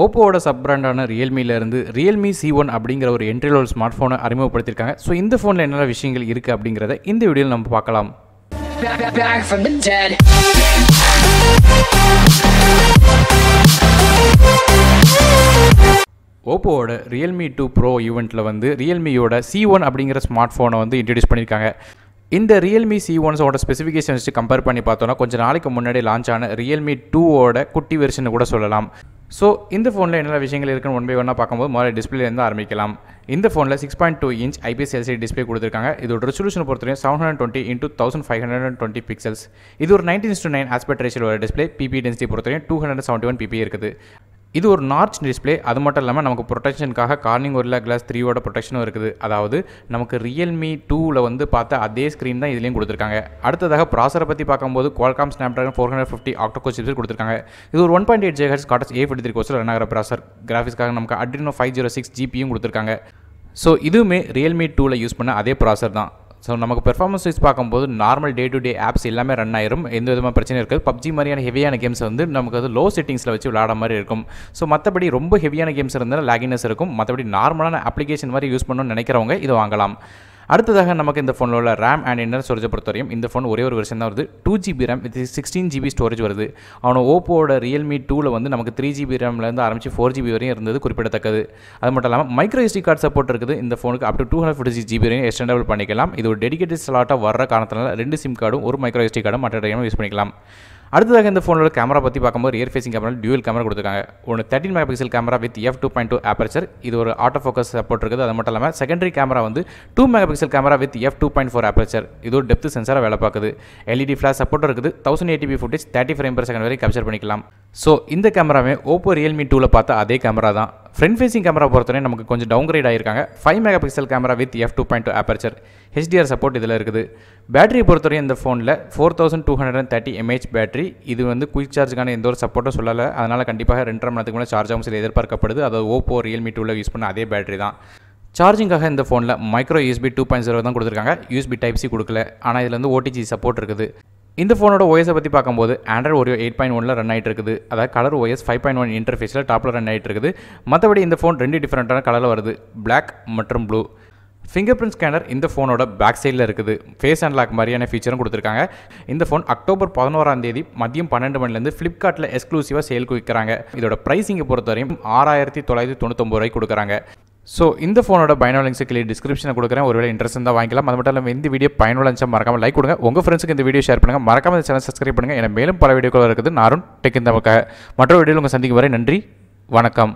Oppo ஓட sub பிராண்டான Realme ல இருந்து Realme C1 அப்படிங்கிற ஒரு என்ட்ரி லெவல் ஸ்மார்ட் போனை அறிமுகப்படுத்திருக்காங்க. சோ இந்த போன்ல என்னென்ன விஷயங்கள் இருக்கு அப்படிங்கறத இந்த வீடியோல நம்ம பார்க்கலாம். Back from the dead. Oppo ஓட Realme 2 Pro ஈவென்ட்ல வந்து Realme ஓட C1 அப்படிங்கிற ஸ்மார்ட் போனை வந்து இன்ட்ரோ듀ஸ் பண்ணிருக்காங்க. இந்த Realme C1 ஓட ஸ்பெசிஃபிகேஷன்ஸ் வச்சு கம்பேர் பண்ணி பார்த்தோம்னா கொஞ்ச நாளைக்கு முன்னாடி லான்ச் ஆன Realme 2 ஓட குட்டி வெர்ஷன் கூட சொல்லலாம். ஸோ இந்த ஃபோனில் என்னென்ன விஷயங்கள் இருக்குன்னு ஒன் பை ஒன்னாக பார்க்கும்போது முதல்ல டிஸ்பிளேலேருந்து ஆரம்பிக்கலாம். இந்த ஃபோனில் 6.2 இன்ச் IPS LCD டிஸ்பிளே கொடுத்துருக்காங்க. இதோட ரெசல்யூஷன் பொறுத்தவரைக்கும் 720 × 1520 பிக்சல்ஸ். இது ஒரு 19:9 ஆஸ்பெக்ட் ரேஷியோட டிஸ்பிளே. பிபி டென்சிட்டி பொறுத்தவரைக்கும் 271 பிபி இருக்குது. இது ஒரு நார்ச் டிஸ்பிளே. அது மட்டும் இல்லாமல் நமக்கு ப்ரொடெக்ஷனுக்காக கார்னிங் ஒரில்லா கிளாஸ் 3 ப்ரொடெக்ஷனும் இருக்குது. அதாவது நமக்கு Realme 2ல வந்து பார்த்த அதே ஸ்க்ரீன் தான் இதுலேயும் கொடுத்துருக்காங்க. அடுத்ததாக ப்ராசரை பற்றி பார்க்கும்போது Qualcomm Snapdragon 450 octa-core சிப்செட் கொடுத்துருக்காங்க. இது ஒரு 1.8 GHz Cortex A53 கோர்ஸில் ரன் ஆகிற ப்ராசர். கிராஃபிக்ஸ்க்காக நமக்கு Adreno 506 GPUம் கொடுத்துருக்காங்க. ஸோ இதுவுமே Realme 2ல யூஸ் பண்ண அதே ப்ராசர் தான். ஸோ நமக்கு பெர்ஃபார்மன்ஸ் வைஸ் பார்க்கும்போது normal day to day apps எல்லாமே ரன் ஆயிரும். எந்த விதமான பிரச்சனை இருக்காது. பப்ஜி மாதிரியான ஹெவியான கேம்ஸ் வந்து நமக்கு அது லோ செட்டிங்ஸில் வச்சு விளாட மாதிரி இருக்கும். ஸோ மற்றபடி ரொம்ப ஹெவியான கேம்ஸ் இருந்தால் லேகினஸ் இருக்கும். மற்றபடி நார்மலான அப்ளிகேஷன் மாதிரி யூஸ் பண்ணணும்னு நினைக்கிறவங்க இதை வாங்கலாம். அடுத்ததாக நமக்கு இந்த ஃபோனில் உள்ள ரேம் அண்ட் இன்னர் ஸ்டோரேஜை பொறுத்தவரையும் இந்த ஃபோன் ஒரே ஒரு வெர்ஷன் தான் வருது. 2GB RAM with 16GB storage வருது. அவனோட ஓப்போட Realme 2ல வந்து நமக்கு 3GB ரேம்லேருந்து ஆரம்பிச்சு 4GB வரையும் இருந்தது குறிப்பிடத்தக்கது. அது மட்டும் இல்லாமல் மைக்ரோ SD கார்டு சப்போர்ட் இருக்குது. இந்த ஃபோனுக்கு அப் டு 256GB வரையும் எக்ஸ்டெண்டபிள் பண்ணிக்கலாம். இது ஒரு டெடிகேட்டட் ஸ்லாட்டாக வர காரணத்தினால 2 சிம் கார்டும் ஒரு மைக்ரோ SD கார்டும் மற்ற டைமும் யூஸ் பண்ணிக்கலாம். அடுத்ததாக இந்த ஃபோனோட கேமரா பற்றி பார்க்கும்போது rear facing camera dual camera கொடுத்துருக்காங்க. ஒன்று 13 megapixel camera with f2.2 aperture. இது ஒரு ஆட்டோ ஃபோக்கஸ் சப்போர்ட் இருக்குது. அது மட்டும் இல்லாமல் செகண்டரி கேமரா வந்து 2 megapixel camera with f2.4 aperture. இது ஒரு டெப்த் சென்சாராக வேலை பார்க்குது. LED ஃப்ளாஷ் சப்போர்ட் இருக்குது. 1080p ஃபுட்டேஜ் 30 ஃப்ரேம்/செகண்ட் வரை கேப்சர் பண்ணிக்கலாம். ஸோ இந்த கேமராவே Oppo Realme 2ல பார்த்த அதே கேமரா தான். ஃப்ரண்ட் ஃபேசிங் கேமரா பொறுத்தவரை நமக்கு கொஞ்சம் டவுன்கிரேட் ஆகிருக்காங்க. 5 megapixel camera with f2.2 aperture. HDR support இதில் இருக்குது. பேட்டரி பொறுத்தவரை இந்த ஃபோனில் 4230 mAh பேட்டரி. இது வந்து குயிக் சார்ஜுக்கான எந்த ஒரு சப்போர்ட்டும் சொல்லலை. அதனால் கண்டிப்பாக 2.5 மணி நேரத்துக்கு மேலே சார்ஜ் ஆகும் சில எதிர்பார்க்கப்படுது. அதாவது Oppo Realme 2ல யூஸ் பண்ண அதே பேட்டரி தான். சார்ஜிங்காக இந்த ஃபோனில் மைக்ரோ USB 2.0 தான் கொடுத்துருக்காங்க. USB Type C கொடுக்கல. ஆனால் இதில் வந்து OTG சப்போர்ட் இருக்குது. இந்த ஃபோனோட OS பற்றி பார்க்கும்போது Android Oreo 8.1ல ரன் ஆகிட்டு இருக்குது. அதாவது கலர் OS 5.1 இன்டர்ஃபேஸில் டாப்பில் ரன் ஆகிட்டு இருக்குது. மற்றபடி இந்த ஃபோன் 2 டிஃப்ரெண்ட்டான கலரில் வருது. Black மற்றும் ப்ளூ. ஃபிங்கர் பிரிண்ட் ஸ்கேனர் இந்த ஃபோனோட பேக் சைடில் இருக்குது. ஃபேஸ் அன்லாக் மாதிரியான ஃபீச்சரும் கொடுத்துருக்காங்க. இந்த ஃபோன் அக்டோபர் 11 மதியம் 12 மணிலேருந்து ஃப்ளிப்கார்ட்டில் எக்ஸ்க்ளூசிவாக சேலுக்கு விற்கிறாங்க. இதோட ப்ரைஸிங்கை பொறுத்தவரையும் 6999 ரூபாய் கொடுக்குறாங்க. ஸோ இந்த ஃபோனோட பயனுள்ள லிங்க்ஸ் கீழே டிஸ்கிரிப்ஷனை கொடுக்குறேன். ஒருவேளை இன்ட்ரெஸ்ட் இருந்தால் வாங்கிக்கலாம். அது மட்டும் இல்லாமல் இந்த வீடியோ பயனுள்ள இருந்துச்சா மறக்காமல் லைக் கொடுங்க. உங்கள் ஃப்ரெண்ட்ஸுக்கு இந்த வீடியோ ஷேர் பண்ணுங்கள். மறக்காமல் இந்த சேனல் சப்ஸ்கிரைப் பண்ணுங்கள். ஏன்னா மேலும் பல வீடியோக்கள் இருக்குது. நானும் டெக் இந்த மற்ற வீடியோவில் உங்கள் சந்திக்கும் வரை நன்றி, வணக்கம்.